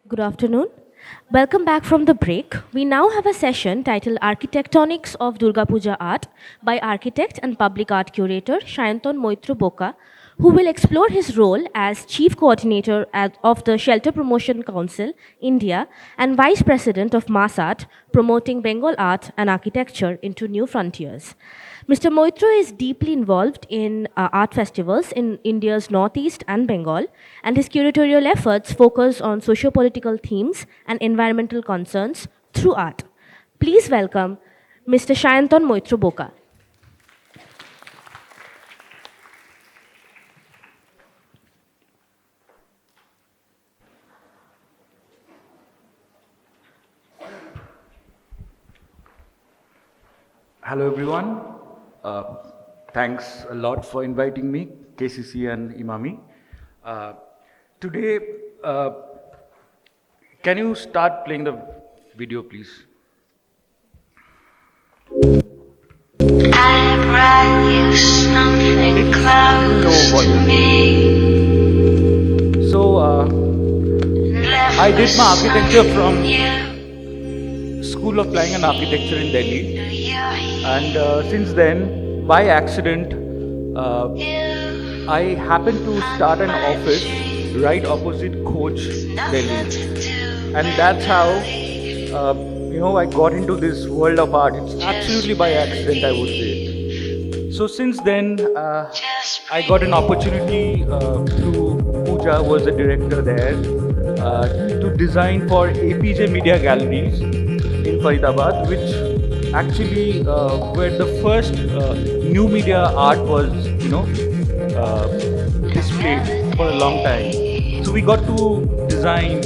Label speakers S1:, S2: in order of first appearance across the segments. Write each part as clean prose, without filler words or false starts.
S1: Good afternoon. Welcome back from the break. We now have a session titled Architectonics of Durga Puja Art by architect and public art curator Sayantan Maitra Boka, who will explore his role as chief coordinator of the Shelter Promotion Council, India, and vice president of massArt, promoting Bengal art and architecture into new frontiers. Mr. Moitra is deeply involved in art festivals in India's Northeast and Bengal, and his curatorial efforts focus on socio-political themes and environmental concerns through art. Please welcome Mr. Sayantan Maitra Boka.
S2: Hello, everyone. Thanks a lot for inviting me, KCC and Imami. Uh, Today, can you start playing the video, please?
S3: I brought you something close to me.
S2: So, I did my architecture from School of Planning and Architecture in Delhi, and since then, by accident, I happened to start an office right opposite Coach, Delhi, and that's how I got into this world of art. It's absolutely by accident, I would say. So since then, I got an opportunity through Pooja, was the director there, to design for APJ Media Galleries in Faridabad, which actually where the first new media art was, displayed for a long time. So we got to design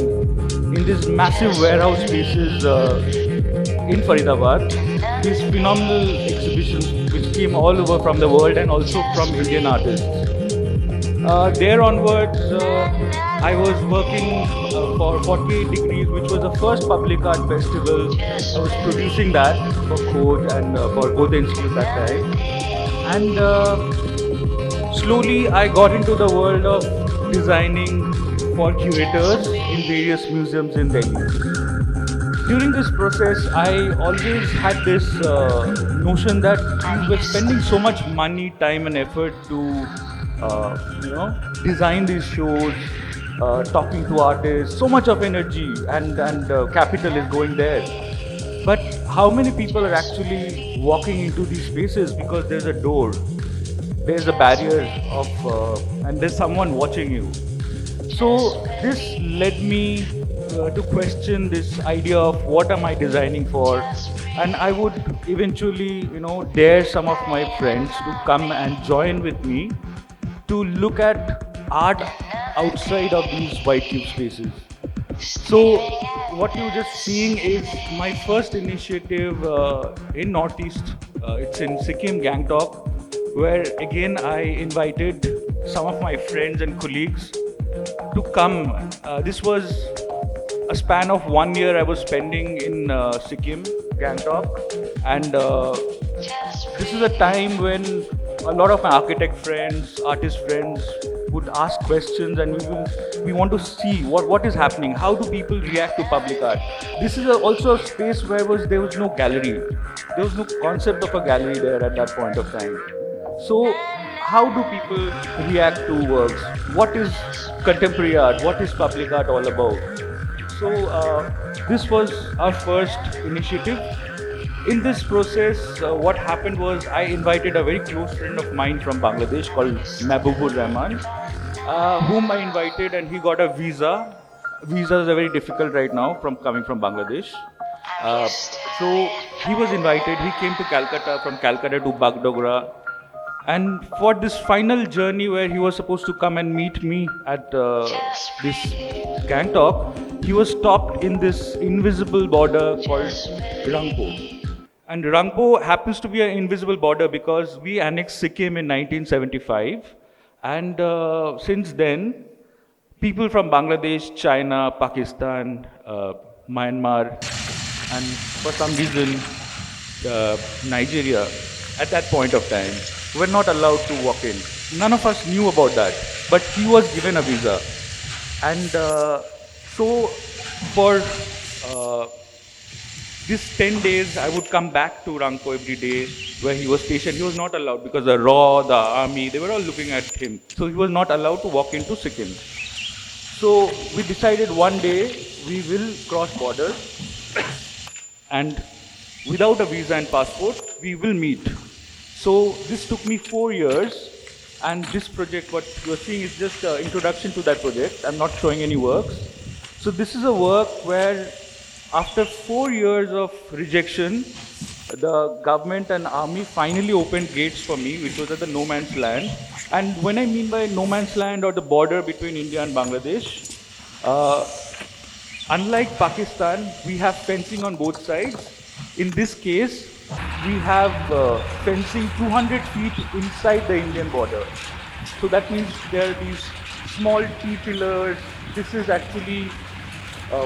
S2: in these massive warehouse spaces in Faridabad these phenomenal exhibitions which came all over from the world and also from Indian artists. There onwards, I was working for 48 Degrees, which was the first public art festival. I was producing that for Coach and for both the institutes that time. And slowly I got into the world of designing for curators in various museums in Delhi. During this process, I always had this notion that we were spending so much money, time, and effort to, design these shows, talking to artists. So much of energy and capital is going there. But how many people are actually walking into these spaces because there's a door, there's a barrier of, and there's someone watching you. So this led me to question this idea of what am I designing for, and I would eventually, dare some of my friends to come and join with me to look at art outside of these white cube spaces. So what you're just seeing is my first initiative in Northeast. It's in Sikkim, Gangtok, where again I invited some of my friends and colleagues to come. This was a span of 1 year I was spending in Sikkim, Gangtok, and this is a time when a lot of my architect friends, artist friends would ask questions, and we want to see what is happening. How do people react to public art? This is also a space where there was no gallery. There was no concept of a gallery there at that point of time. So how do people react to works? What is contemporary art? What is public art all about? So this was our first initiative. In this process, what happened was I invited a very close friend of mine from Bangladesh called Mahbubur Rahman, whom I invited, and he got a visa. Visas are very difficult right now from coming from Bangladesh. So he was invited. He came to Calcutta, from Calcutta to Bagdogra. And for this final journey where he was supposed to come and meet me at this Gangtok, he was stopped in this invisible border called Rangpo. And Rangpo happens to be an invisible border because we annexed Sikkim in 1975. And since then, people from Bangladesh, China, Pakistan, Myanmar, and for some reason, Nigeria, at that point of time, were not allowed to walk in. None of us knew about that, but he was given a visa. And so For these 10 days, I would come back to Rangpo every day where he was stationed. He was not allowed because the RAW, the army, they were all looking at him. So he was not allowed to walk into Sikkim. So we decided one day we will cross borders and without a visa and passport, we will meet. So this took me 4 years, and this project, what you're seeing, is just an introduction to that project. I'm not showing any works. So this is a work where, after 4 years of rejection, the government and army finally opened gates for me, which was at the no man's land. And when I mean by no man's land or the border between India and Bangladesh, uh, unlike Pakistan, we have fencing on both sides. In this case, we have fencing 200 feet inside the Indian border. So that means there are these small T pillars. This is actually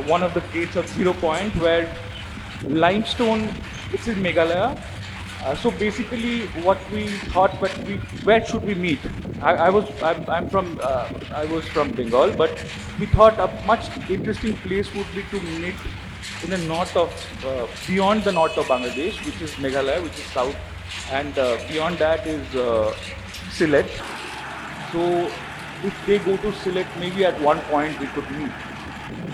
S2: one of the gates of Zero Point where limestone, it's in Meghalaya. So basically, what we thought, where should we meet? I was from Bengal, but we thought a much interesting place would be to meet in the north of, beyond the north of Bangladesh, which is Meghalaya, which is south, and beyond that is Sylhet. So if they go to Sylhet, maybe at one point we could meet.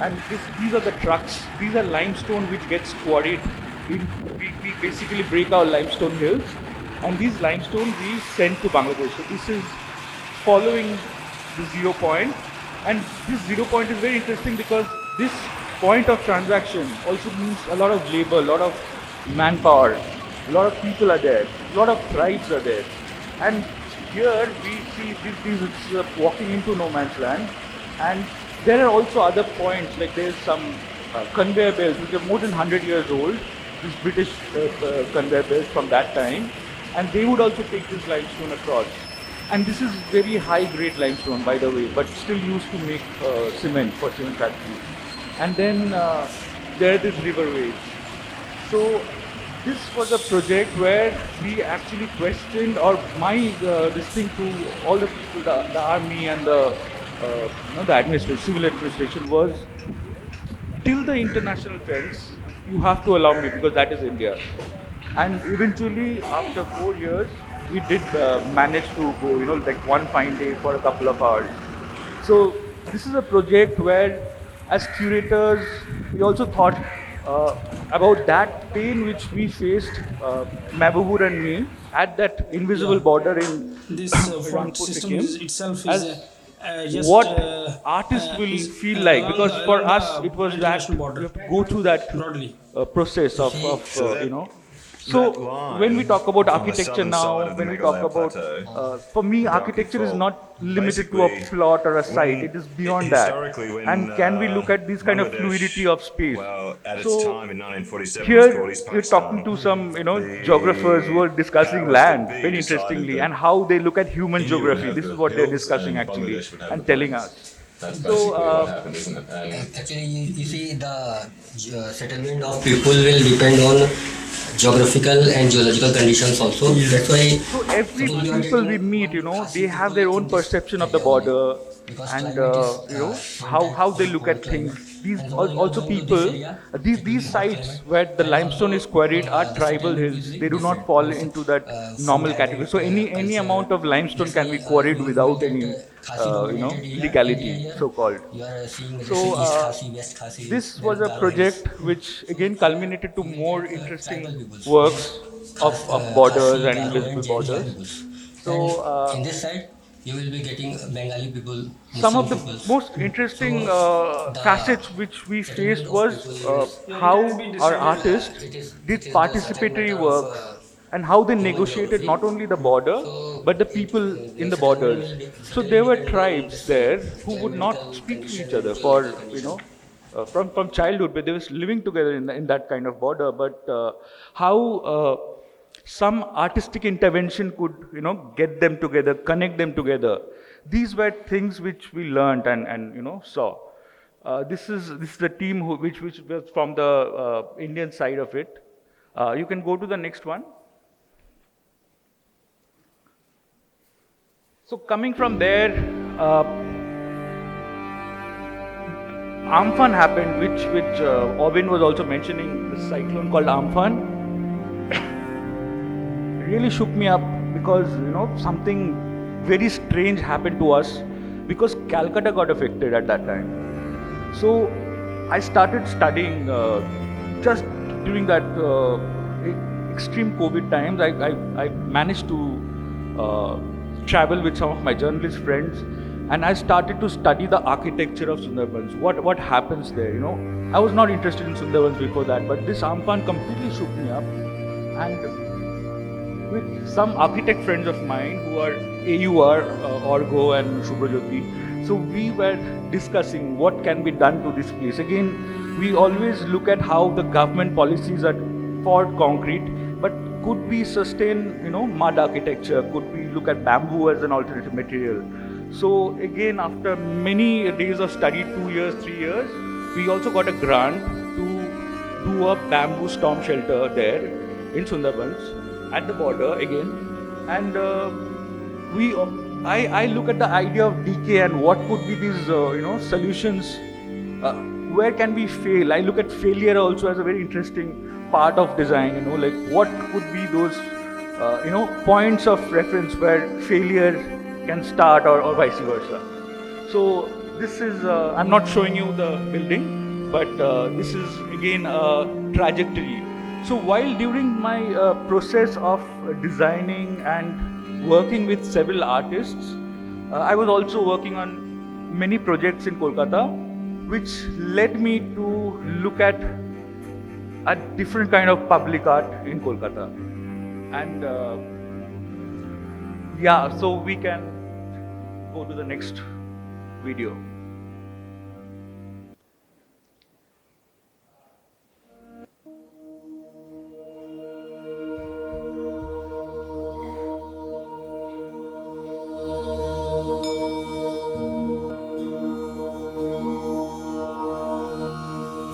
S2: And these are the trucks. These are limestone which gets quarried. We basically break our limestone hills, and these limestone we send to Bangladesh. So this is following the 0 point, and this 0 point is very interesting because this point of transaction also means a lot of labor, a lot of manpower, a lot of people are there, a lot of tribes are there, and here we see these walking into no man's land, and there are also other points, like there's some conveyor belts which are more than 100 years old, these British conveyor belts from that time, and they would also take this limestone across. And this is very high grade limestone, by the way, but still used to make cement for cement factories. And then there are these riverways. So this was a project where we actually questioned, or my this thing to all the people, the army and the the administration, civil administration was, till the international fence, you have to allow me because that is India. And eventually, after 4 years, we did manage to go, like one fine day for a couple of hours. So this is a project where, as curators, we also thought about that pain which we faced, Mabubur and me, at that invisible border in
S4: This front
S2: Rangpur,
S4: system
S2: Sikkim,
S4: is itself is
S2: as
S4: just
S2: what artists will
S4: is
S2: feel like, because for
S4: along
S2: us
S4: the
S2: it was that
S4: international
S2: you
S4: border
S2: have to go through that
S4: broadly.
S2: process of
S5: that
S2: so
S5: line
S2: when we talk about
S5: on the
S2: architecture
S5: southern side
S2: now,
S5: of the
S2: when we talk
S5: Meghalaya
S2: about
S5: plateau,
S2: for me,
S5: Dark
S2: architecture is
S5: Fault,
S2: not limited to a
S5: basically,
S2: plot or a site,
S5: when-
S2: it is beyond that.
S5: historically when,
S2: And can we look at this kind of
S5: Bangladesh,
S2: fluidity of space?
S5: well, at its
S2: So
S5: time in 1947 was
S2: here
S5: called East
S2: you're talking
S5: Pakistan.
S2: to some,
S5: The
S2: geographers who are discussing
S5: powers that
S2: land
S5: be
S2: very
S5: decided
S2: interestingly,
S5: that
S2: and how they look at human
S5: India would
S2: geography.
S5: have
S2: This
S5: the
S2: is what they're
S5: hills
S2: discussing
S5: and
S2: actually
S5: Bangladesh would have
S2: and
S5: the
S2: telling
S5: plains.
S2: us.
S5: That's
S2: So,
S5: basically what happened, isn't it? And
S6: Actually, you see, the settlement of people will depend on geographical and geological conditions also. That's why.
S2: So every
S6: suppose you are
S2: people we
S6: getting
S2: meet,
S6: one
S2: they
S6: Khasi
S2: have their
S6: people
S2: own
S6: in this
S2: perception of the
S6: area only,
S2: border,
S6: because
S2: and
S6: climate is same type
S2: how they
S6: of
S2: look at
S6: cold climate.
S2: things. These
S6: And suppose you are
S2: also
S6: going to this
S2: people.
S6: area,
S2: These
S6: it will be hot
S2: sites
S6: climate.
S2: where the
S6: And
S2: limestone is
S6: also,
S2: quarried are
S6: the
S2: tribal
S6: settlement
S2: hills.
S6: will be
S2: They do not
S6: different.
S2: fall
S6: Also,
S2: into that
S6: food
S2: normal category.
S6: habit,
S2: So any
S6: culture.
S2: amount of limestone
S6: That's
S2: can
S6: why
S2: be quarried
S6: you will
S2: without
S6: get
S2: any
S6: Khasi dominated area,
S2: legality,
S6: area.
S2: so called.
S6: You are seeing let's
S2: So
S6: say East Khasi, West Khasi,
S2: this
S6: then
S2: was a
S6: Garo
S2: project
S6: Hills.
S2: which
S6: So
S2: again culminated to
S6: you will
S2: more
S6: get
S2: interesting
S6: tribal peoples,
S2: works of borders
S6: Khasi,
S2: and
S6: Garo,
S2: invisible
S6: and Jaini
S2: borders.
S6: peoples.
S2: So
S6: And in this side, you will be getting Bengali people,
S2: some
S6: Muslim
S2: of the
S6: peoples.
S2: most interesting
S6: So, the
S2: facets which we
S6: settlement
S2: faced
S6: of
S2: was
S6: people is-
S2: how
S4: it has been
S2: our
S4: decided,
S2: artists
S6: it is
S2: did
S6: the
S2: participatory
S6: certain matter of,
S2: works and how they
S6: human
S2: negotiated
S6: geography.
S2: not only the border
S6: So,
S2: but the people in the borders. So there were tribes there who would not speak to each other for from childhood, but they were living together in that kind of border. But how some artistic intervention could get them together, connect them together. These were things which we learned and saw. This is the team which was from the Indian side of it. You can go to the next one. So coming from there, Amphan happened, which Owen was also mentioning, the cyclone called Amphan, really shook me up because something very strange happened to us because Calcutta got affected at that time. So I started studying just during that extreme COVID times. I managed to travel with some of my journalist friends, and I started to study the architecture of Sundarbans. What happens there? I was not interested in Sundarbans before that, but this Amphan completely shook me up. And with some architect friends of mine who are AUR, Orgo and Shubrajyoti, so we were discussing what can be done to this place. Again, we always look at how the government policies are for concrete, but could we sustain, mud architecture? Could we look at bamboo as an alternative material? So again, after many days of study, 2 years, 3 years, we also got a grant to do a bamboo storm shelter there in Sundarbans at the border again. And I look at the idea of decay and what could be these, solutions. Where can we fail? I look at failure also as a very interesting part of design, like what could be those, points of reference where failure can start or vice versa. So this is, I'm not showing you the building, but this is again a trajectory. So while during my process of designing and working with several artists, I was also working on many projects in Kolkata, which led me to look at a different kind of public art in Kolkata. And so we can go to the next video.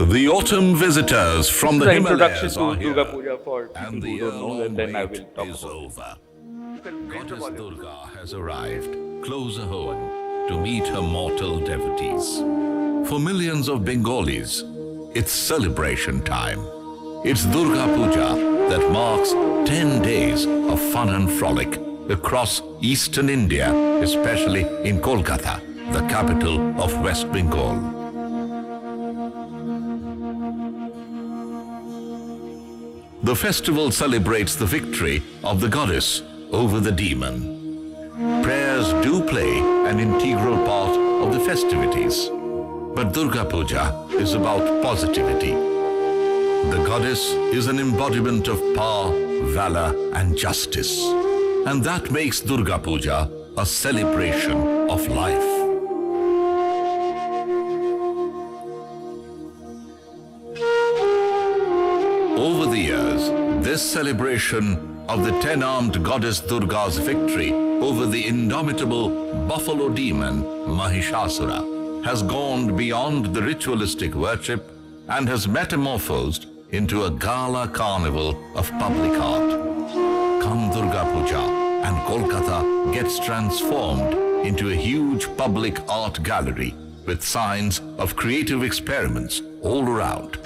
S7: The autumn visitors from the
S2: This is the introduction
S7: Himalayas
S2: to
S7: are
S2: Durga
S7: here,
S2: Puja for people
S7: and the
S2: who don't know, and then I will
S7: wait
S2: talk
S7: is
S2: about it.
S7: over.
S2: You can raise the
S7: Goddess
S2: volume.
S7: Durga has arrived, closer home, to meet her mortal devotees. For millions of Bengalis, it's celebration time. It's Durga Puja that marks 10 days of fun and frolic across eastern India, especially in Kolkata, the capital of West Bengal. The festival celebrates the victory of the goddess over the demon. Prayers do play an integral part of the festivities, but Durga Puja is about positivity. The goddess is an embodiment of power, valor, and justice, and that makes Durga Puja a celebration of life. Over the years, this celebration of the 10-armed goddess Durga's victory over the indomitable buffalo demon Mahishasura has gone beyond the ritualistic worship and has metamorphosed into a gala carnival of public art. Come Durga Puja, and Kolkata gets transformed into a huge public art gallery with signs of creative experiments all around.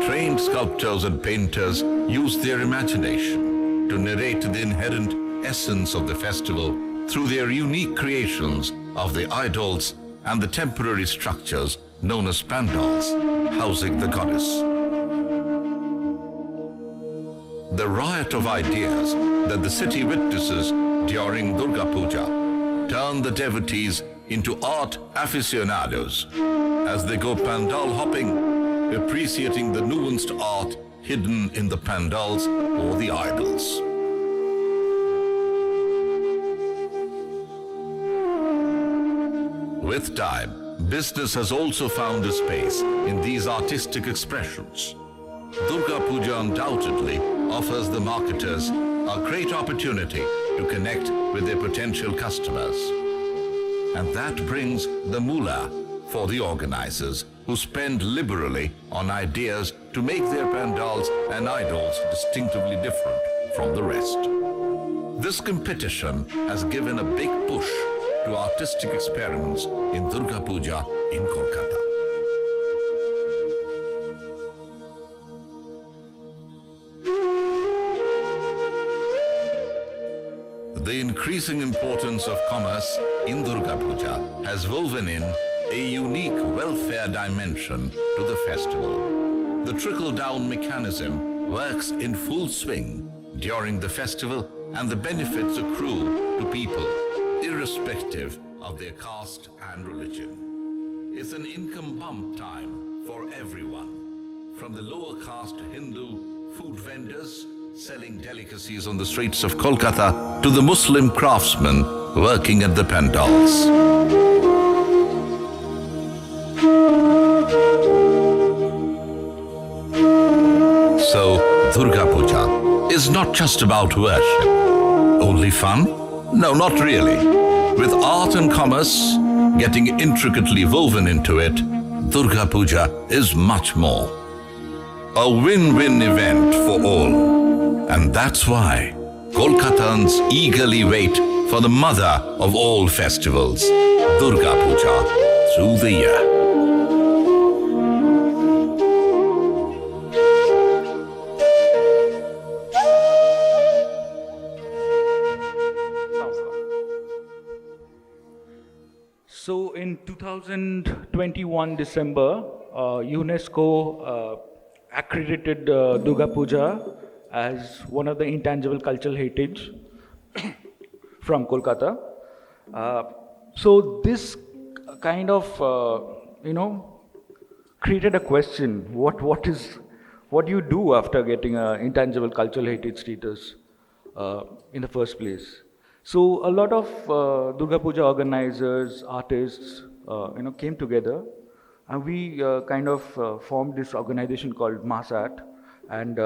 S7: Trained sculptors and painters use their imagination to narrate the inherent essence of the festival through their unique creations of the idols and the temporary structures known as pandals, housing the goddess. The riot of ideas that the city witnesses during Durga Puja turn the devotees into art aficionados as they go pandal hopping, appreciating the nuanced art hidden in the pandals or the idols. With time, business has also found a space in these artistic expressions. Durga Puja undoubtedly offers the marketers a great opportunity to connect with their potential customers. And that brings the moolah for the organizers, who spend liberally on ideas to to make their pandals and idols distinctively different from the rest. This competition has given a big push to artistic experiments in Durga Puja in Kolkata. The increasing importance of commerce in Durga Puja has woven in a unique welfare dimension to the festival. The trickle-down mechanism works in full swing during the festival, and the benefits accrue to people irrespective of their caste and religion. It's an income bump time for everyone, from the lower caste Hindu food vendors selling delicacies on the streets of Kolkata to the Muslim craftsmen working at the pandals. So, Durga Puja is not just about worship. Only fun? No, not really. With art and commerce getting intricately woven into it, Durga Puja is much more. A win-win event for all. And that's why Kolkatans eagerly wait for the mother of all festivals, Durga Puja, through the year.
S2: So in 2021 December, UNESCO accredited Durga Puja as one of the intangible cultural heritage from Kolkata. So this kind of, created a question: what do you do after getting an intangible cultural heritage status in the first place? So a lot of Durga Puja organizers, artists, came together, and we formed this organization called massArt, and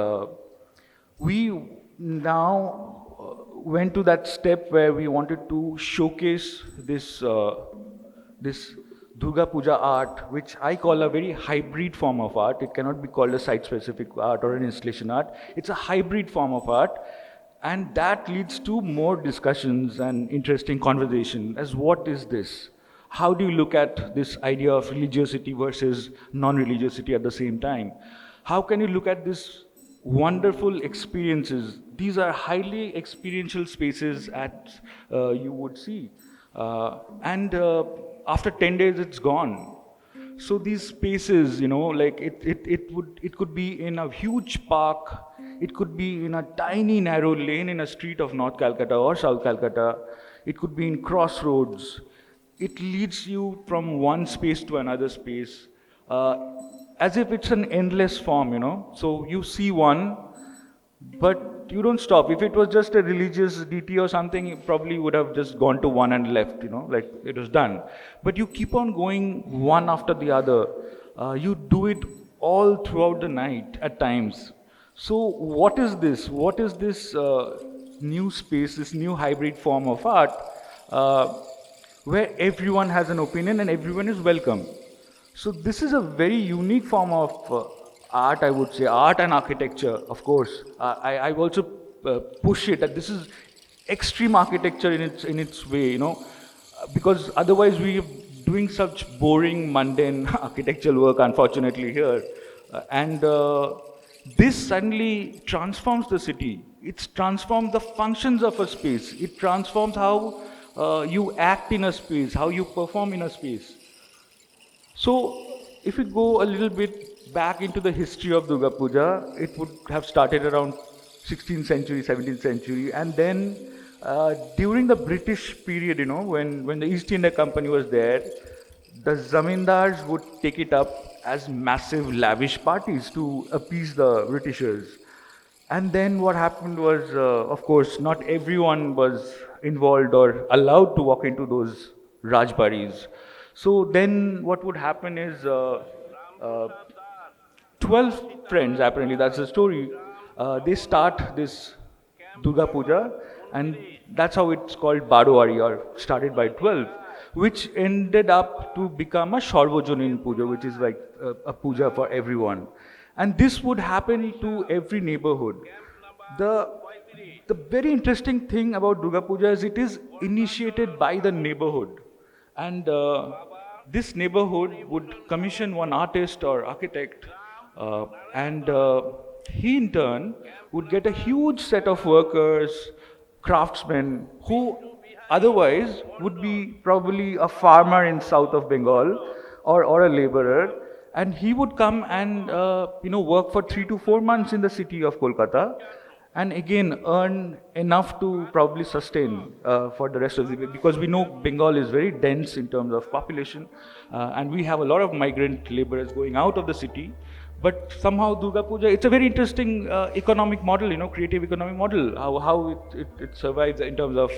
S2: we now went to that step where we wanted to showcase this this Durga Puja art, which I call a very hybrid form of art. It cannot be called a site-specific art or an installation art. It's a hybrid form of art. And that leads to more discussions and interesting conversation as what is this? How do you look at this idea of religiosity versus non-religiosity at the same time? How can you look at this wonderful experiences? These are highly experiential spaces at you would see. And after 10 days, it's gone. So these spaces, it could be in a huge park, it could be in a tiny narrow lane in a street of North Calcutta or South Calcutta, it could be in crossroads. It leads you from one space to another space, as if it's an endless form, So you see one, but you don't stop. If it was just a religious deity or something, you probably would have just gone to one and left, like it was done. But you keep on going one after the other. You do it all throughout the night at times. So what is this? What is this new space, this new hybrid form of art, where everyone has an opinion and everyone is welcome? So this is a very unique form of art, I would say, art and architecture, of course. I also push it that this is extreme architecture in its way, because otherwise we are doing such boring, mundane architectural work, unfortunately, here. And this suddenly transforms the city. It transforms the functions of a space. It transforms how you act in a space, how you perform in a space. So if we go a little bit back into the history of Durga Puja, it would have started around 16th century, 17th century, and then during the British period, when the East India Company was there, the zamindars would take it up as massive lavish parties to appease the Britishers. And then what happened was, of course, not everyone was involved or allowed to walk into those Rajbaris. So then what would happen is 12 friends, apparently that's the story, they start this Durga Puja, and that's how it's called Barowari, or started by 12, which ended up to become a Sarvajanin Puja, which is like a puja for everyone. And this would happen to every neighborhood. The very interesting thing about Durga Puja is it is initiated by the neighborhood. And this neighborhood would commission one artist or architect, and he in turn would get a huge set of workers, craftsmen, who otherwise would be probably a farmer in south of Bengal or a laborer, and he would come and work for 3 to 4 months in the city of Kolkata, and again earn enough to probably sustain for the rest of the year, because we know Bengal is very dense in terms of population, and we have a lot of migrant laborers going out of the city. But somehow Durga Puja, it's a very interesting economic model, creative economic model, how it survives in terms of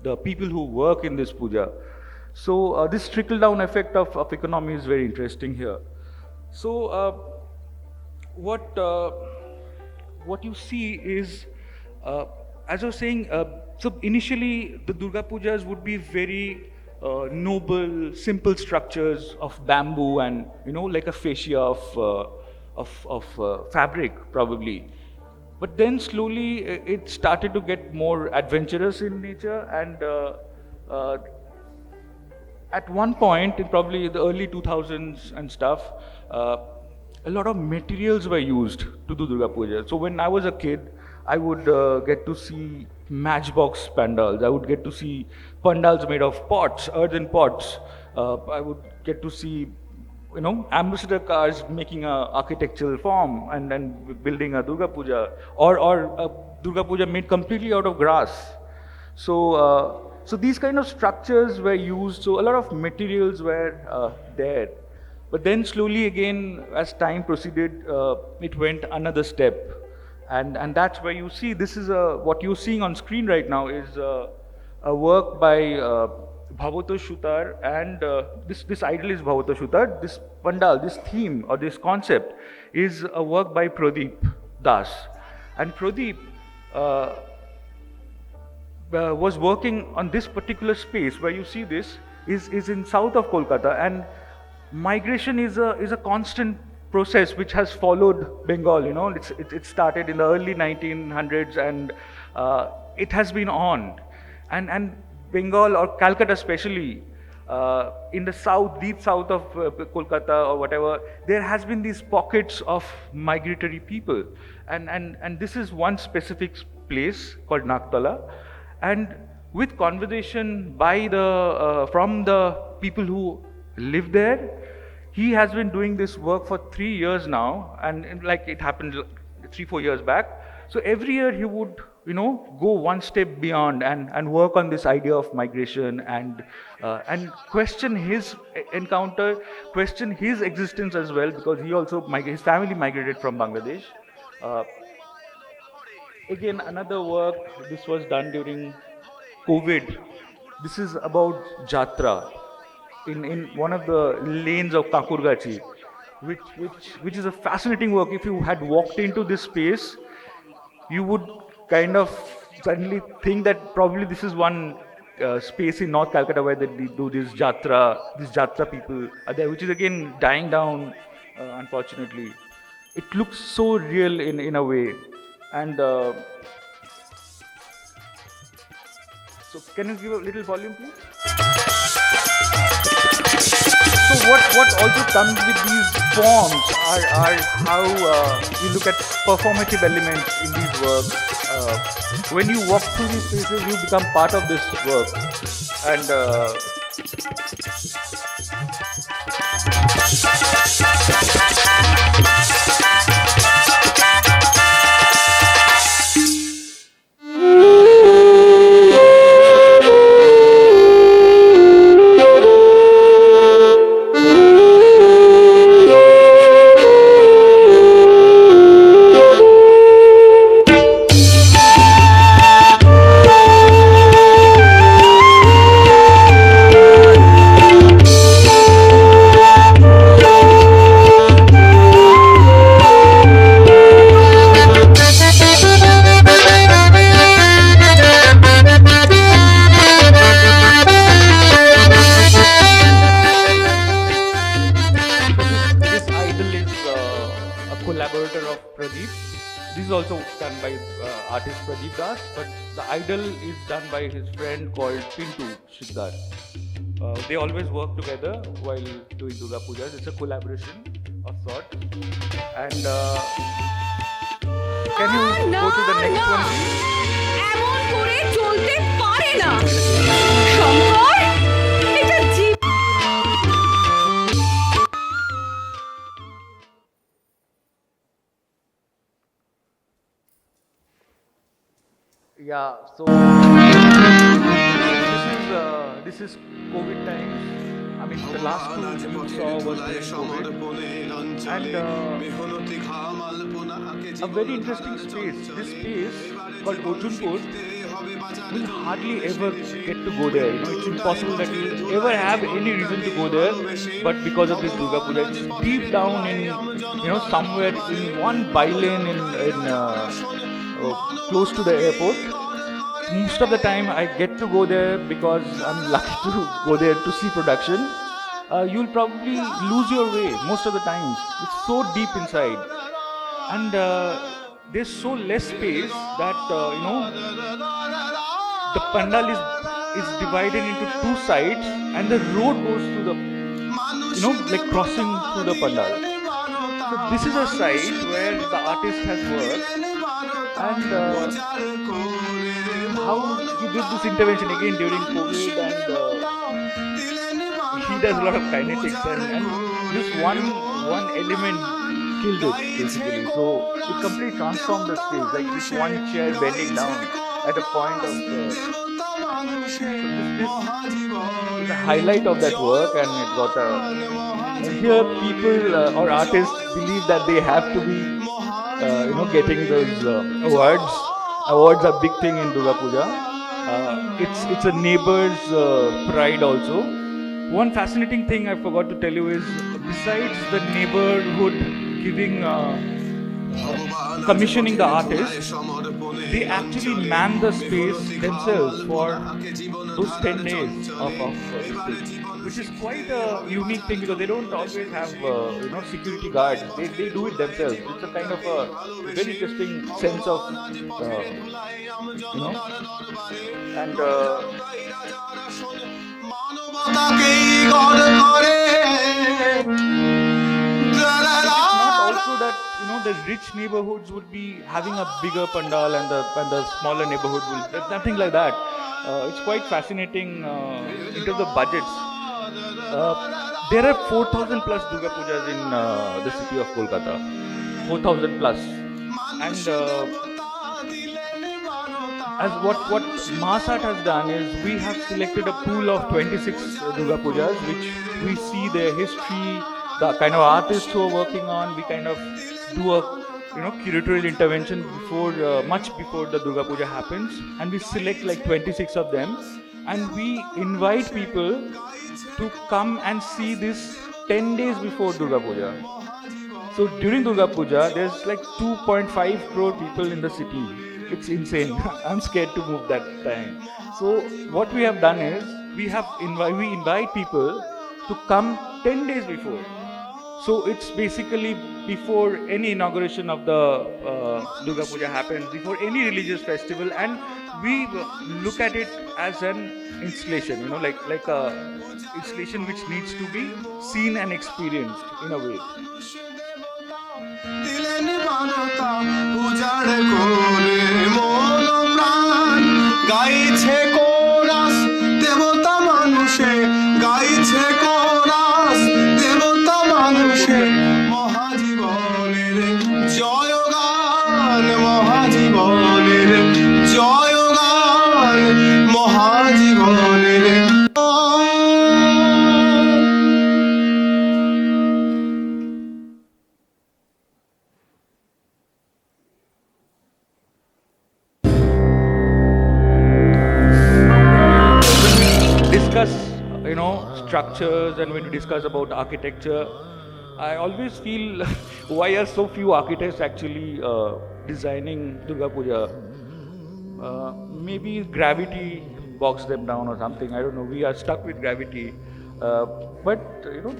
S2: the people who work in this puja. So this trickle down effect of economy is very interesting here. So what you see is, as I was saying, so initially the Durga Pujas would be very noble, simple structures of bamboo and, like a fascia of fabric probably. But then slowly it started to get more adventurous in nature, and at one point, in probably the early 2000s and stuff, a lot of materials were used to do Durga Puja. So when I was a kid, I would get to see matchbox pandals. I would get to see pandals made of pots, earthen pots. I would get to see, ambassador cars making a architectural form and then building a Durga Puja, or a Durga Puja made completely out of grass. So these kind of structures were used. So a lot of materials were there. But then slowly again, as time proceeded, it went another step. And that's where you see, this is what you're seeing on screen right now is a work by Bhavato Shutar, and this idol is Bhavato Shutar. This pandal, this theme or this concept is a work by Pradeep Das. And Pradeep was working on this particular space where you see this is in south of Kolkata, and migration is a constant process which has followed Bengal. It started in the early 1900s, and it has been on, and Bengal or Calcutta especially, in the south, deep south of Kolkata or whatever, there has been these pockets of migratory people, and this is one specific place called Nagtala, and with conversation by from the people who live there, he has been doing this work for 3 years now, and like it happened 3-4 years back. So every year he would, go one step beyond and work on this idea of migration and question his encounter, question his existence as well, because he also his family migrated from Bangladesh. Again, another work. This was done during COVID. This is about Jatra in one of the lanes of Kakurgachi, which is a fascinating work. If you had walked into this space, you would kind of suddenly think that probably this is one space in North Calcutta where they do this Jatra. These Jatra people are there, which is again dying down, unfortunately. It looks so real in a way, and so can you give a little volume, please? So what also comes with these forms are how you look at performative elements in these works. When you walk through these spaces, you become part of this work, and done by artist Pradeep Das, but the idol is done by his friend called Pintu Shikdar. They always work together while doing Durga Pujas. It's a collaboration of sorts. And can you go to the next one, please?
S8: এমন করে চলতে পারে না শঙ্কর এটা
S2: Yeah, so this is COVID times. I mean, the last two you saw was during COVID. And a very interesting space. This space called Ojunpur will hardly ever get to go there. You know, it's impossible that you ever have any reason to go there. But because of this Durga Puja, it's deep down in, somewhere in one bylane close to the airport. Most of the time I get to go there because I'm lucky to go there to see production. You'll probably lose your way most of the times. It's so deep inside. And there's so less space that, the pandal is divided into two sides and the road goes to the, like crossing through the pandal. So this is a site where the artist has worked. And how he did this intervention again during COVID, and he does a lot of kinetics, and this one element killed it basically. So it completely transformed the space, like this one chair bending down at a point of. So this is a highlight of that work, and it got a. Here, people or artists believe that they have to be. Getting those awards. Awards are a big thing in Durga Puja. It's a neighbor's pride also. One fascinating thing I forgot to tell you is, besides the neighborhood giving, commissioning the artist, they actually man the space themselves for those 10 days of this, which is quite a unique thing because they don't always have security guards. They do it themselves. It's a kind of a very interesting sense of and also that the rich neighborhoods would be having a bigger pandal and the smaller neighborhood will nothing like that. It's quite fascinating in terms of budgets. There are 4,000 plus Durga Pujas in the city of Kolkata. 4,000 plus. And as what massArt has done is, we have selected a pool of 26 Durga Pujas, which we see their history, the kind of artists who are working on. We kind of do a curatorial intervention before much before the Durga Puja happens, and we select like 26 of them, and we invite people to come and see this 10 days before Durga Puja. So during Durga Puja, there's like 2.5 crore people in the city. It's insane. I'm scared to move that time. So what we have done is, we invite people to come 10 days before. So it's basically before any inauguration of the Durga Puja happens, before any religious festival, and we look at it as an installation, like a installation which needs to be seen and experienced in a way.
S9: গাইছে chorus দেবতা মানুষে, গাইছে chorus দেবতা মানুষে, মহাজীবনের জয়গান, মহাজীবনের জয়গান, মহাজীবনের
S2: structures, and when we discuss about architecture, I always feel why are so few architects actually designing Durga Puja? Maybe gravity bogs them down or something. I don't know. We are stuck with gravity. But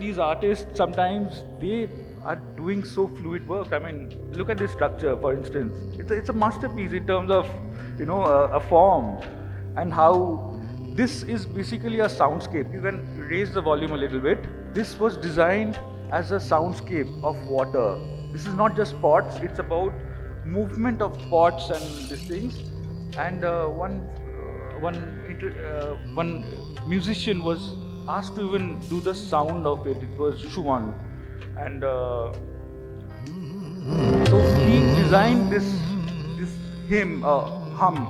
S2: these artists sometimes they are doing so fluid work. I mean, look at this structure, for instance. It's a masterpiece in terms of, a form, and how this is basically a soundscape. You can raise the volume a little bit. This was designed as a soundscape of water. This is not just pots, it's about movement of pots and these things. And one musician was asked to even do the sound of it. It was Schumann. And so he designed this hum,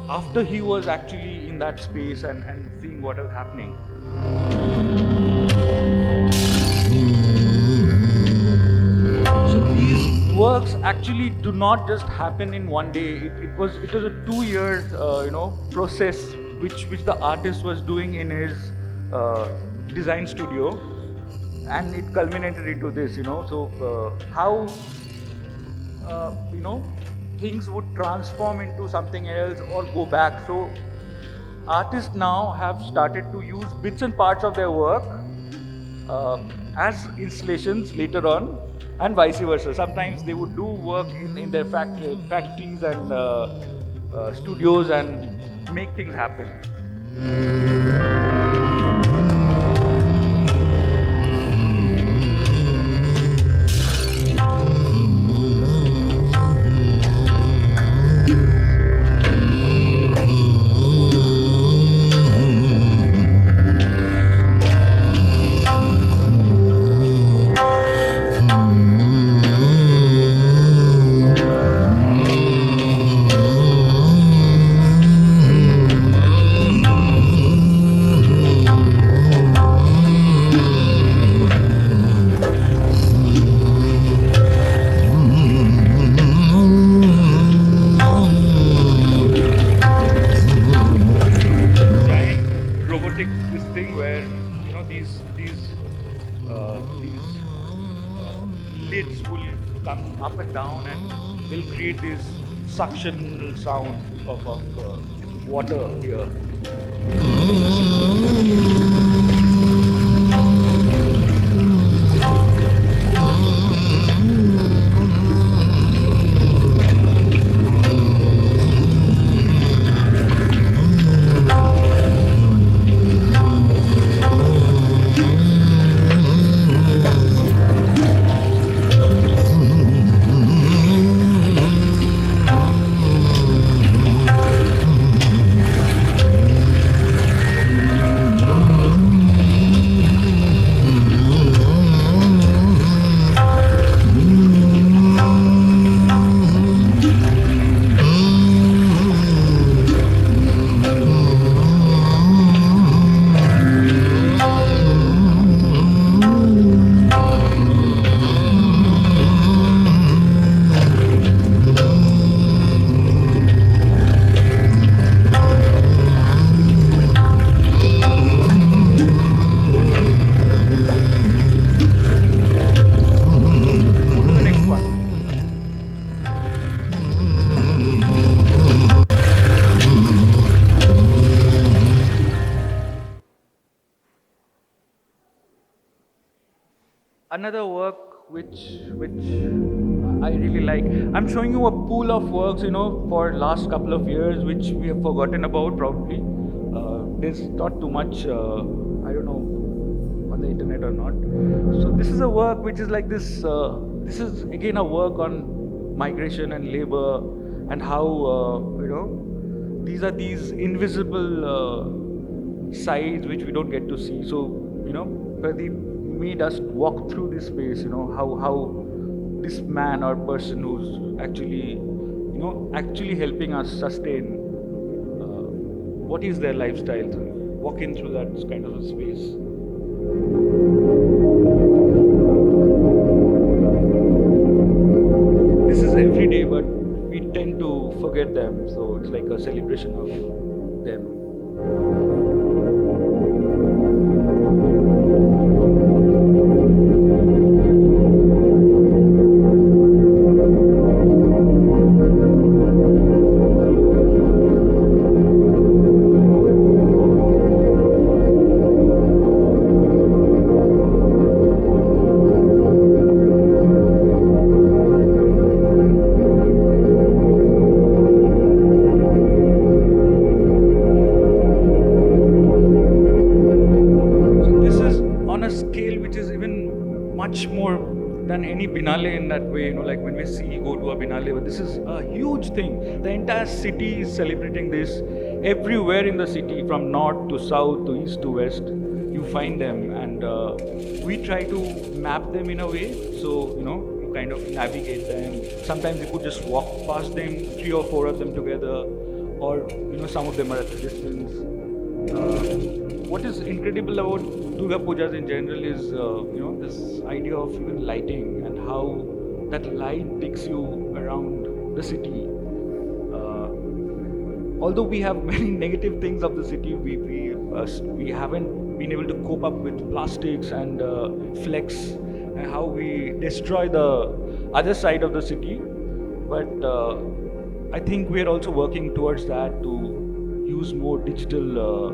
S2: after he was actually in that space and seeing what was happening. So these works actually do not just happen in one day. It was a 2 years process which the artist was doing in his design studio, and it culminated into this. So how things would transform into something else or go back. So artists now have started to use bits and parts of their work as installations later on, and vice versa. Sometimes they would do work in their factories and studios and make things happen. Lids will come up and down and will create this suction sound of water here. Another work which I really like. I'm showing you a pool of works, for last couple of years, which we have forgotten about probably. There's not too much, I don't know, on the internet or not. So this is a work which is like this. This is again a work on migration and labor, and how these are these invisible sides which we don't get to see. So Pradeep made us walk through this space, how this man or person who's actually helping us sustain, what is their lifestyle, walking through that kind of a space. This is every day, but we tend to forget them, so it's like a celebration of them. done any binale in that way, like when we see go to a binale, but this is a huge thing. The entire city is celebrating this. Everywhere in the city, from north to south to east to west, you find them, and we try to map them in a way, so you kind of navigate them. Sometimes you could just walk past them, 3 or 4 of them together, or some of them are at a distance. What is incredible about Durga Pujas in general is this idea of even lighting and how that light takes you around the city. Although we have many negative things of the city, we haven't been able to cope up with plastics and flex and how we destroy the other side of the city. But I think we are also working towards that to use more digital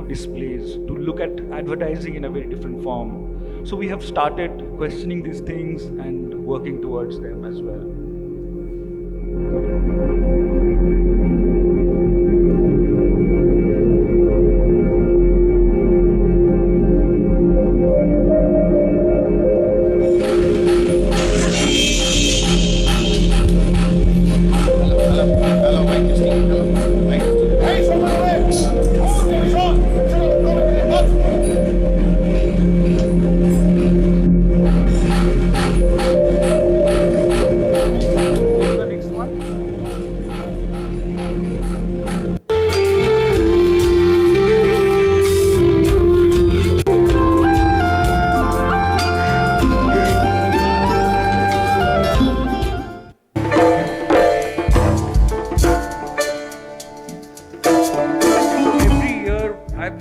S2: displays, to look at advertising in a very different form. So we have started questioning these things and working towards them as well.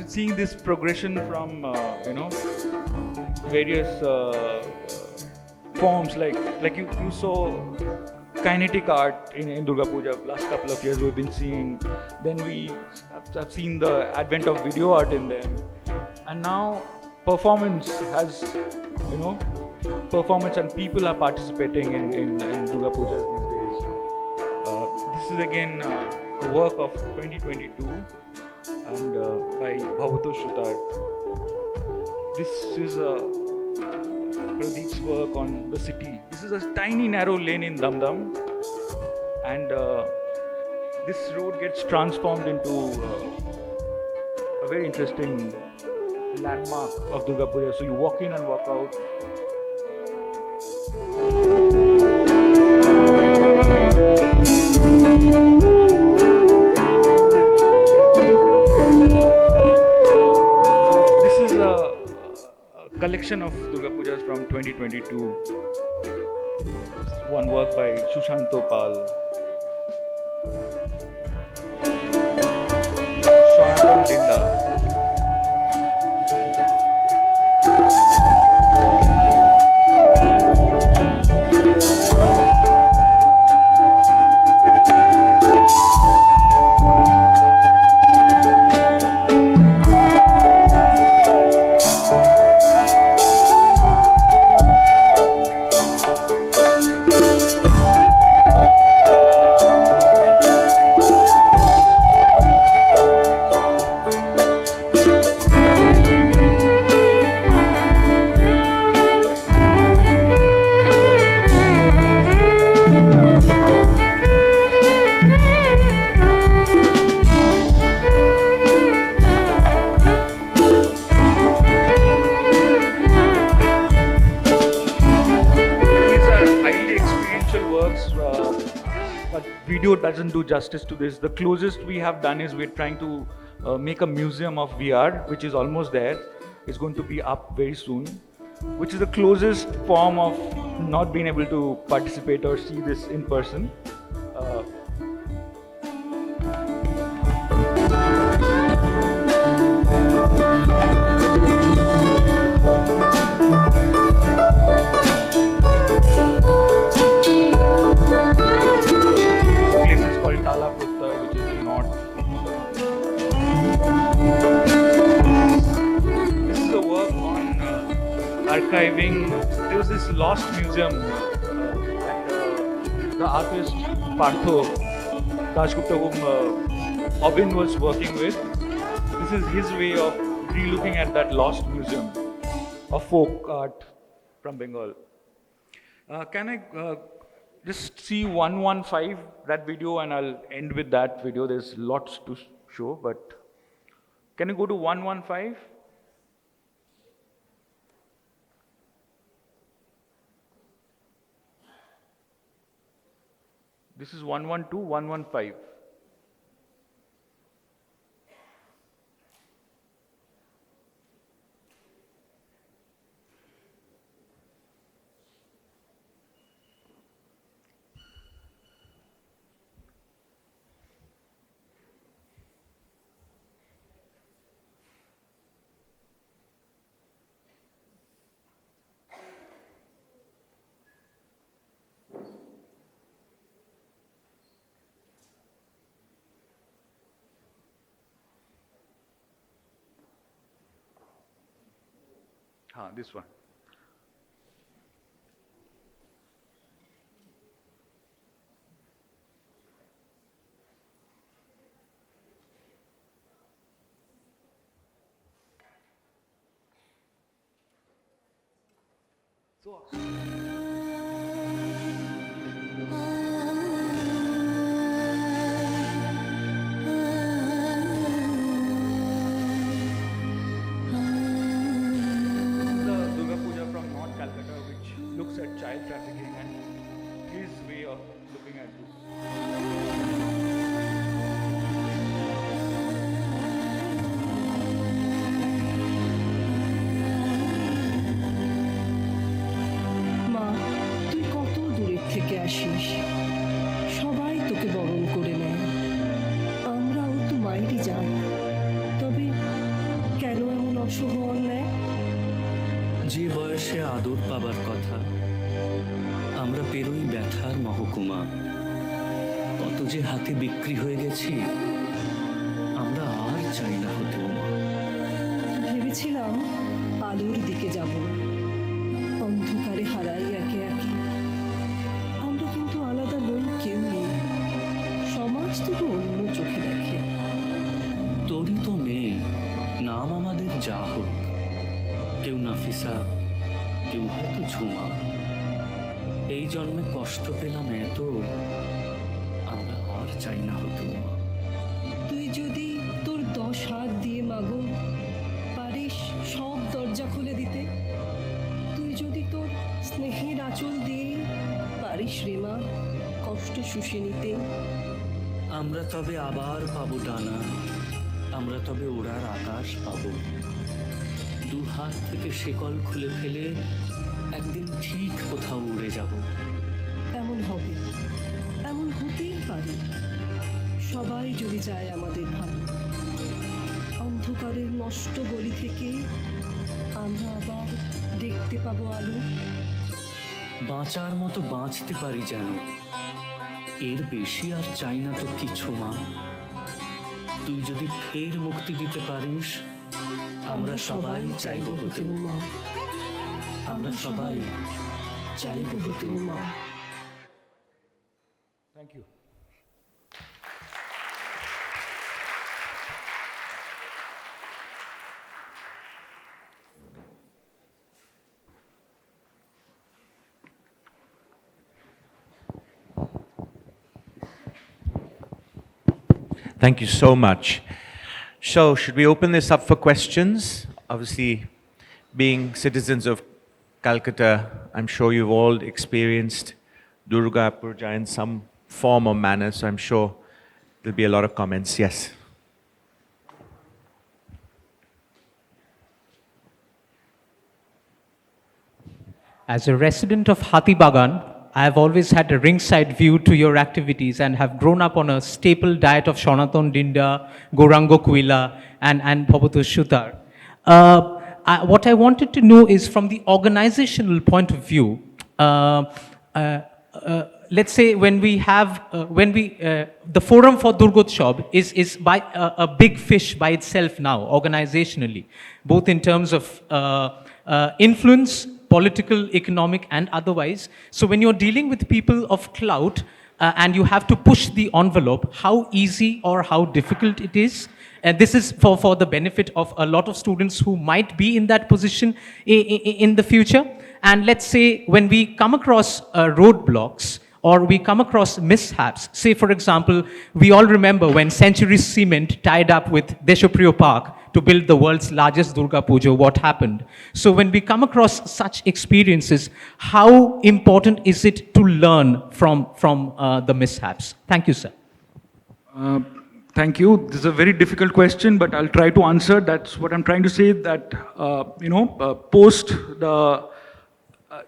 S2: Seeing this progression from various forms, like you saw kinetic art in Durga Puja. Last couple of years we've been seeing. Then we have seen the advent of video art in them, and now performance has performance and people are participating in Durga Puja these days. This is again a work of 2022. And by Bhavato Shrutar. This is Pradeep's work on the city. This is a tiny narrow lane in Damdam, and this road gets transformed into a very interesting landmark of Durga Puja. So you walk in and walk out. Collection of Durga Pujas from 2022. One work by Shushanto Pal. Sayantan Dinda. Video doesn't do justice to this. The closest we have done is we're trying to make a museum of VR, which is almost there. It's going to be up very soon, which is the closest form of not being able to participate or see this in person. Archiving. There was this lost museum and the artist Partho Dashgupta, whom Obin was working with. This is his way of re-looking at that lost museum of folk art from Bengal. Can I just see 115, that video, and I'll end with that video. There's lots to show, but can you go to 115? This is 112, 115. This one. The Durga Puja from North Calcutta, which looks at child trafficking and his way of looking at this.
S10: মা, তুই কত দূরের থেকে আসিস, সবাই তোকে বরণ করে নেয়, আমরাও তো মায়েরই যাই, তবে কেন এমন অশুভ অন্যায়?
S11: যে বয়সে আদর পাবার কথা, আমরা পেরোই ব্যথার মহকুমা। কত যে হাতে বিক্রি হয়ে গেছি, আমরা আর চাই না হতে মা।
S10: ভেবেছিলাম আলোর দিকে যাব, অন্ধকারে হারাই একে একে। আমরা কিন্তু আলাদা নই, কেউ নেই, সমাজ তবু অন্য চোখে দেখে।
S11: তোরই তো মেয়ে, নাম আমাদের যা হোক, কেউ নাফিসা, কেউ হয়তো ঝুমা। এই জন্মে কষ্ট পেলাম এত, আমরা আর চাই না হতে মা।
S10: তুই যদি তোর 10 হাত দিয়ে মাগো পারিস সব দরজা খুলে দিতে, তুই যদি তোর স্নেহের আঁচল দিয়ে পারিস রে মা কষ্ট শুষে নিতে।
S11: আমরা তবে আবার পাবো ডানা, আমরা তবে ওড়ার আকাশ পাবো। দু হাত থেকে শেকল খুলে ফেলে একদিন ঠিক কোথাও উড়ে যাব।
S10: এমন হবে, এমন হতেই পারে, সবাই যদি চায় আমাদের ভালো। অন্ধকারের নষ্ট গলি থেকে আমরা আবার দেখতে পাবো আলো।
S11: বাঁচার মতো বাঁচতে পারি যেন, এর বেশি আর চাই না তো কিছু মা। তুই যদি ফের মুক্তি দিতে পারিস, আমরা সবাই চাইব হতে
S10: মা,
S11: আমরা সবাই
S10: চাইব হতে মা।
S2: Thank you.
S12: Thank you so much. So, should we open this up for questions? Obviously, being citizens of Calcutta, I'm sure you've all experienced Durga Puja in some form or manner, so I'm sure there'll be a lot of comments. Yes.
S13: As a resident of Hathibagan, I have always had a ringside view to your activities and have grown up on a staple diet of Shonaton Dinda, Gorango Kuila, and Bhabato Shutar. What I wanted to know is from the organizational point of view, let's say when we have, the Forum for Durgotshab is by a big fish by itself now, organizationally, both in terms of influence, political, economic, and otherwise. So when you're dealing with people of clout and you have to push the envelope, how easy or how difficult it is? And this is for the benefit of a lot of students who might be in that position in the future. And let's say when we come across roadblocks or we come across mishaps, say for example, we all remember when Century Cement tied up with Deshopriyo Park to build the world's largest Durga Puja, what happened? So when we come across such experiences, how important is it to learn from the mishaps? Thank you, sir.
S2: Thank you. This is a very difficult question, but I'll try to answer. That's what I'm trying to say, that, post the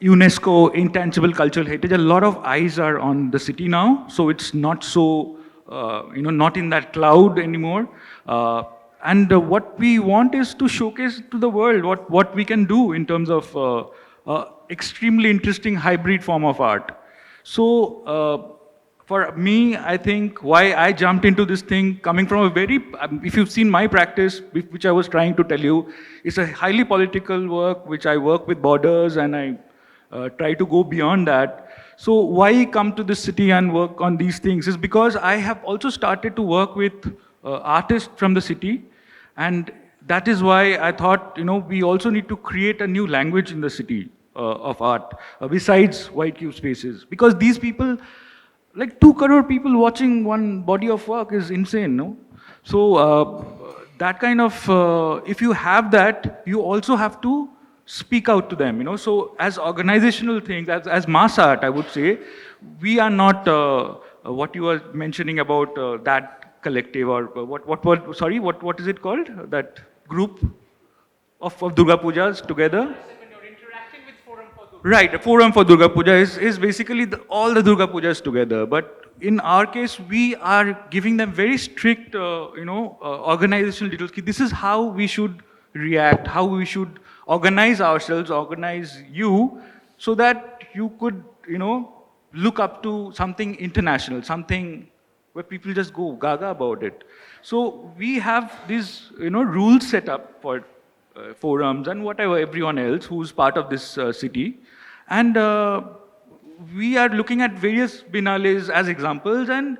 S2: UNESCO Intangible Cultural Heritage, a lot of eyes are on the city now. So it's not so, not in that cloud anymore. And what we want is to showcase to the world what we can do in terms of extremely interesting hybrid form of art. So, for me, I think why I jumped into this thing, coming from a very, if you've seen my practice, which I was trying to tell you, it's a highly political work, which I work with borders and I try to go beyond that. So why come to this city and work on these things is because I have also started to work with artists from the city. And that is why I thought, we also need to create a new language in the city of art, besides white cube spaces. Because these people, like 2 crore people watching one body of work is insane, no? So that kind of, if you have that, you also have to speak out to them, So as organizational things, as massArt, I would say, we are not what you were mentioning about that collective or what is it called? That group of Durga Pujas together? Right, a forum for Durga Puja is basically all the Durga Pujas together. But in our case, we are giving them very strict, organizational details. This is how we should react, how we should organize ourselves, organize you, so that you could, look up to something international, something where people just go gaga about it. So we have these, rules set up for forums and whatever, everyone else who's part of this city. And we are looking at various biennales as examples and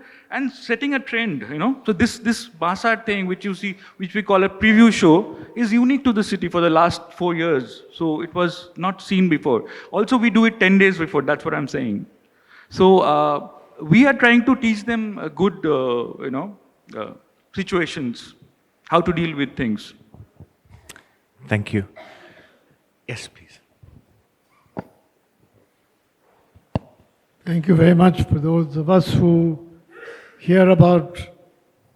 S2: setting a trend, So this massArt thing, which you see, which we call a preview show, is unique to the city for the last 4 years. So it was not seen before. Also, we do it 10 days before, that's what I'm saying. So we are trying to teach them good, situations, how to deal with things.
S12: Thank you. Yes, please.
S14: Thank you very much. For those of us who hear about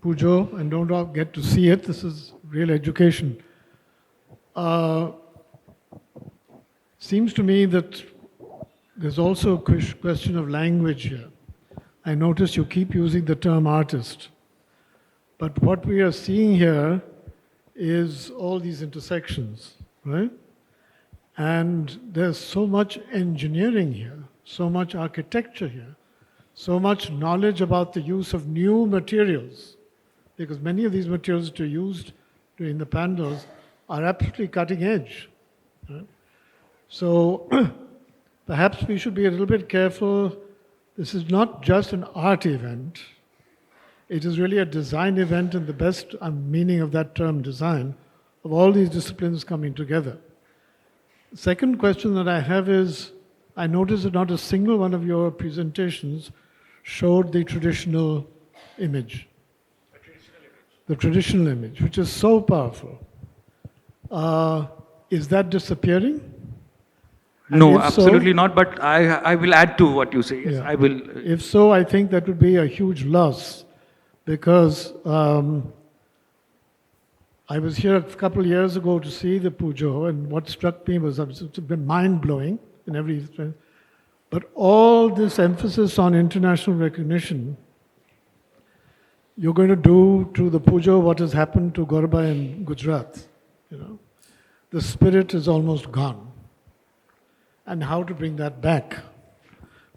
S14: Pujo and don't get to see it, this is real education. Seems to me that there's also a question of language here. I notice you keep using the term artist. But what we are seeing here is all these intersections, right? And there's so much engineering here, so much architecture here, so much knowledge about the use of new materials, because many of these materials that are used in the pandals are absolutely cutting edge. Right? So perhaps we should be a little bit careful. This is not just an art event. It is really a design event in the best meaning of that term, design, of all these disciplines coming together. The second question that I have is, I noticed that not a single one of your presentations showed the traditional image. The traditional image, which is so powerful. Is that disappearing? And
S2: no, absolutely not, but I will add to what you say. Yes,
S14: yeah.
S2: I will.
S14: If so, I think that would be a huge loss, because I was here a couple of years ago to see the Pujo, and what struck me was it's been mind-blowing in every sense. But all this emphasis on international recognition, you're going to do to the Pujo what has happened to Garba in Gujarat. The spirit is almost gone. And how to bring that back?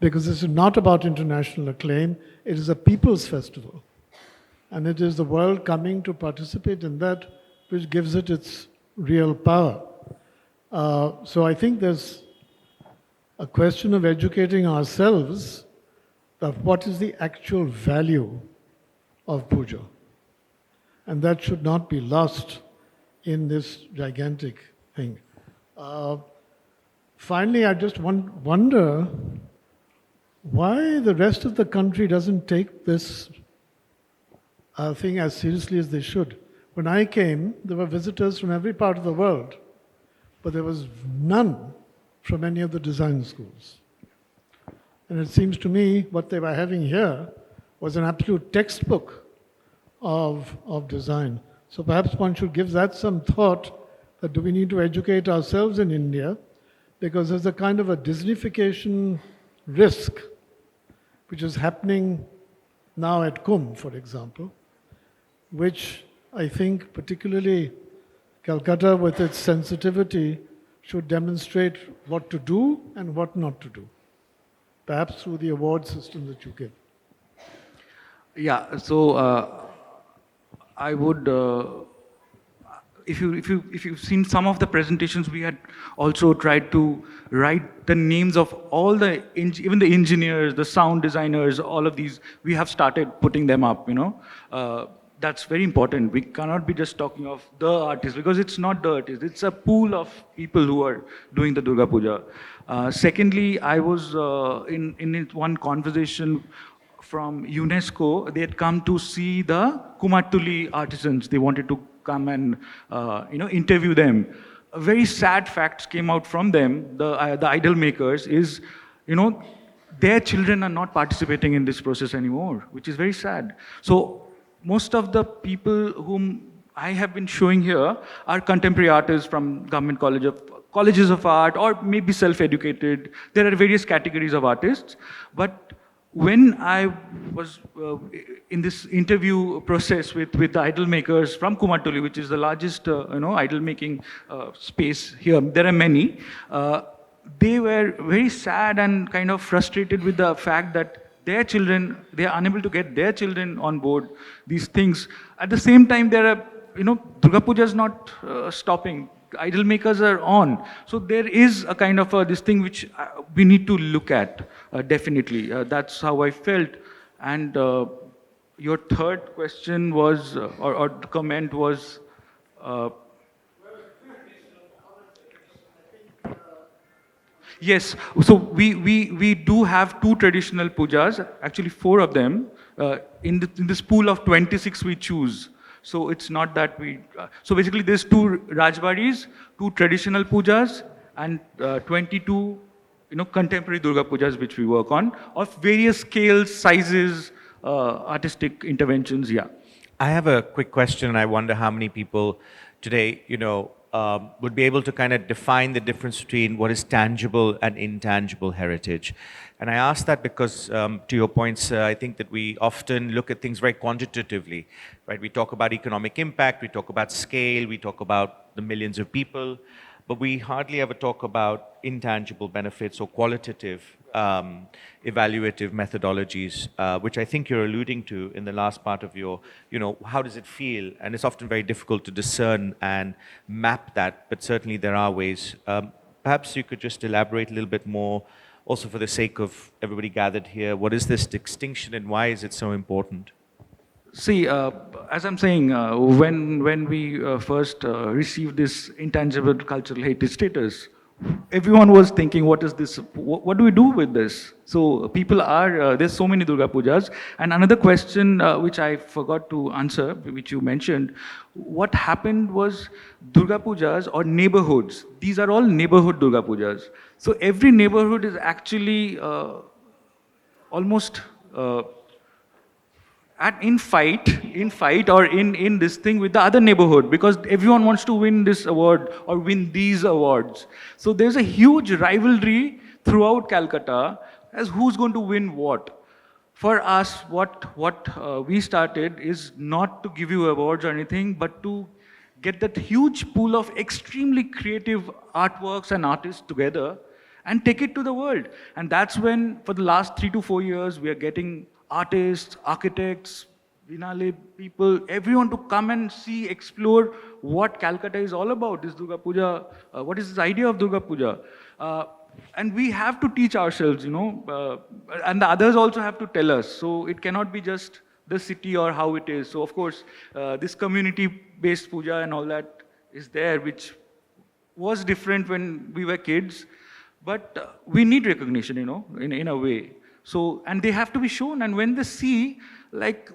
S14: Because this is not about international acclaim, it is a people's festival. And it is the world coming to participate in that which gives it its real power. So I think there's a question of educating ourselves of what is the actual value of puja. And that should not be lost in this gigantic thing. finally, I just wonder why the rest of the country doesn't take this thing as seriously as they should. When I came, there were visitors from every part of the world, but there was none from any of the design schools. And it seems to me what they were having here was an absolute textbook of design. So perhaps one should give that some thought, that do we need to educate ourselves in India? Because there's a kind of a Disneyfication risk, which is happening now at Kumbh, for example, which I think particularly Calcutta, with its sensitivity, should demonstrate what to do and what not to do, perhaps through the award system that you give.
S2: Yeah, so I would, if you've seen some of the presentations, we had also tried to write the names of all the, even the engineers, the sound designers, all of these, we have started putting them up, you know. That's very important. We cannot be just talking of the artists, because it's not the artists, it's a pool of people who are doing the Durga Puja. Secondly, I was in one conversation from UNESCO. They had come to see the Kumatuli artisans. They wanted to come and interview them. Very sad facts came out from them. The idol makers is, their children are not participating in this process anymore, which is very sad. So most of the people whom I have been showing here are contemporary artists from government colleges of art, or maybe self-educated. There are various categories of artists. But when I was in this interview process with the idol makers from Kumatuli, which is the largest idol making space here, there are many. They were very sad and kind of frustrated with the fact that their children, they are unable to get their children on board these things. At the same time, there are, Durga Puja is not stopping. Idol makers are on. So there is a kind of this thing which we need to look at, definitely. That's how I felt. And your third question was, or comment was, yes, so we do have two traditional pujas, actually 4 of them. In this pool of 26 we choose. So it's not that we, so basically there's 2 Rajbaris, 2 traditional pujas, and 22 contemporary Durga Pujas which we work on, of various scales, sizes, artistic interventions, yeah.
S12: I have a quick question, and I wonder how many people today, would be able to kind of define the difference between what is tangible and intangible heritage. And I ask that because, to your points, I think that we often look at things very quantitatively, right? We talk about economic impact, we talk about scale, we talk about the millions of people, but we hardly ever talk about intangible benefits or qualitative evaluative methodologies, which I think you're alluding to in the last part of your, how does it feel? And it's often very difficult to discern and map that, but certainly there are ways. Perhaps you could just elaborate a little bit more, also for the sake of everybody gathered here. What is this distinction and why is it so important?
S2: See, as I'm saying, when we first received this intangible cultural heritage status, everyone was thinking, what is this? What do we do with this? So people are, there's so many Durga Pujas. And another question which I forgot to answer, which you mentioned, what happened was Durga Pujas or neighborhoods. These are all neighborhood Durga Pujas. So every neighborhood is actually almost in fight or in this thing with the other neighborhood, because everyone wants to win this award or win these awards. So there's a huge rivalry throughout Calcutta as who's going to win what. For us, what we started is not to give you awards or anything, but to get that huge pool of extremely creative artworks and artists together and take it to the world. And that's when, for the last 3 to 4 years, we are getting artists, architects, Vinale people, everyone to come and see, explore what Calcutta is all about, this Durga Puja, what is this idea of Durga Puja. And we have to teach ourselves, and the others also have to tell us. So it cannot be just the city or how it is. So of course, this community-based puja and all that is there, which was different when we were kids. But we need recognition, in a way. So, and they have to be shown. And when they see, like,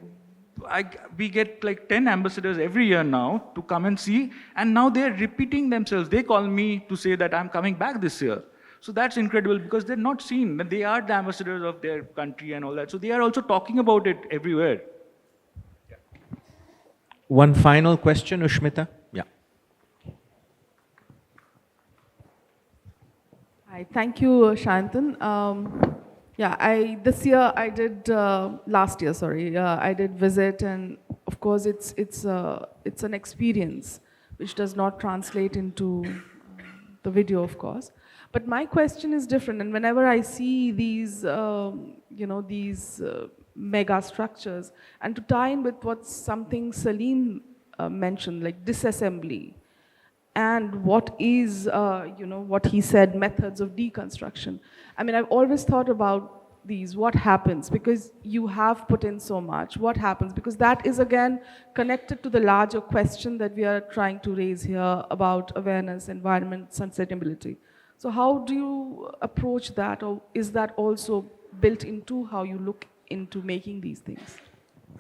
S2: we get like 10 ambassadors every year now to come and see, and now they're repeating themselves. They call me to say that I'm coming back this year. So that's incredible because they're not seen. They are the ambassadors of their country and all that. So they are also talking about it everywhere.
S12: One final question, Ushmita? Yeah.
S15: Hi, thank you, Sayantan. This year I did, last year, sorry, I did visit, and of course it's an experience which does not translate into the video, of course. But my question is different, and whenever I see these, these mega structures, and to tie in with what something Salim mentioned, like disassembly, and what is, what he said, methods of deconstruction. I mean, I've always thought about these, what happens, because you have put in so much, what happens? Because that is again connected to the larger question that we are trying to raise here about awareness, environment, sustainability. So how do you approach that, or is that also built into how you look into making these things?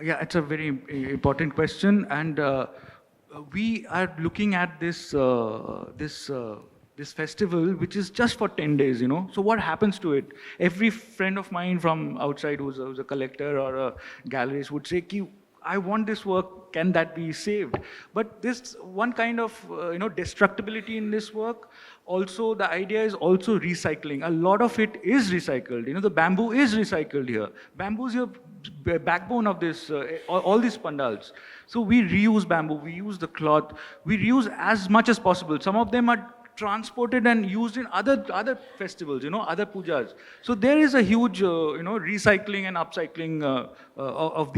S2: Yeah, it's a very important question, and we are looking at this this festival, which is just for 10 days, So what happens to it? Every friend of mine from outside who's a collector or a gallerist would say, I want this work, can that be saved? But this one kind of, destructibility in this work, also the idea is also recycling. A lot of it is recycled. The bamboo is recycled here. Bamboo is your backbone of this, all these pandals. So we reuse bamboo, we use the cloth, we reuse as much as possible. Some of them are transported and used in other festivals, other pujas. So there is a huge, recycling and upcycling of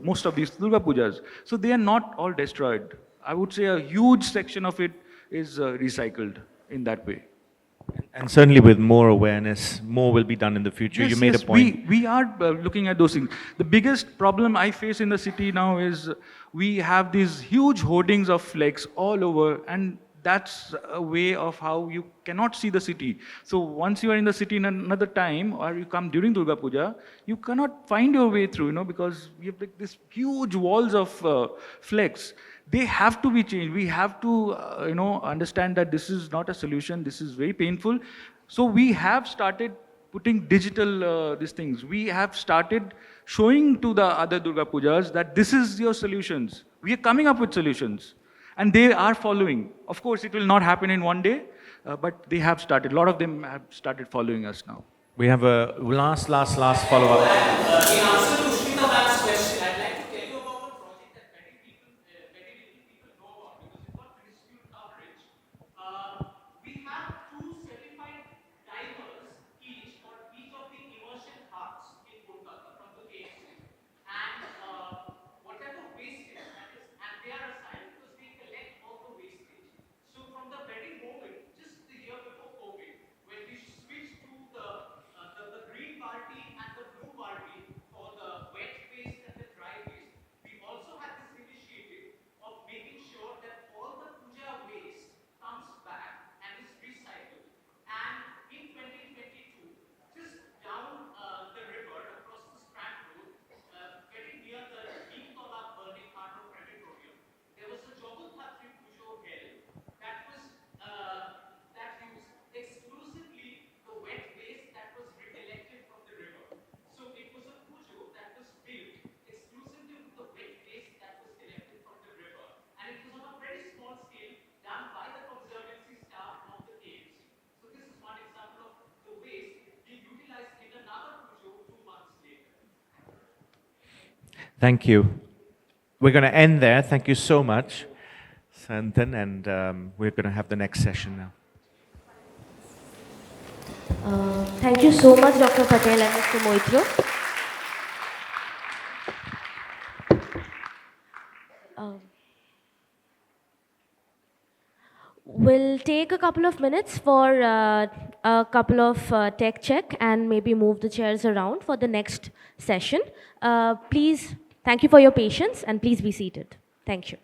S2: most of these Durga Pujas. So they are not all destroyed. I would say a huge section of it is recycled in that way.
S12: And certainly with more awareness, more will be done in the future.
S2: Yes,
S12: you made a point.
S2: We are looking at those things. The biggest problem I face in the city now is we have these huge hoardings of flags all over, and that's a way of how you cannot see the city. So once you are in the city in another time, or you come during Durga Puja, you cannot find your way through, because you have like this huge walls of flags. They have to be changed. We have to, understand that this is not a solution. This is very painful. So we have started putting digital these things. We have started showing to the other Durga Pujas that this is your solutions. We are coming up with solutions. And they are following. Of course, it will not happen in one day, but they have started. A lot of them have started following us now.
S12: We have a last follow-up.
S4: In answer to Ushmita ma'am's question, I'd like to tell you about a project that very little people know about because it's got minuscule coverage. We have two certified divers each for each of the immersion huts in Kolkata from the KCC. And whatever wastage that is, and they are assigned because they collect all the wastage. So from the very moment, just the year before COVID, when we switched to the green party and the blue party for the wet waste and the dry waste, we also had this initiative of making sure that all the puja waste comes back and is recycled. And in 2022, just down the river across the Strand Road, very near the deep Talab burning heart of crematorium, there was a Jogulthatri Pujo held that was that used exclusively the wet waste that was recollected from the river. So it was a pujo that was built exclusively with the wet waste that was collected from the river, and it was on a very small scale done by the conservancy staff of the KCC. So this is one example of the waste being utilized in another pujo 2 months later.
S12: Thank you. We're going to end there. Thank you so much, Sayantan, and we're going to have the next session now.
S1: Thank you so much, Dr. Patel and Mr. Moitra. We'll take a couple of minutes for a couple of tech check and maybe move the chairs around for the next session. Please, thank you for your patience and please be seated. Thank you.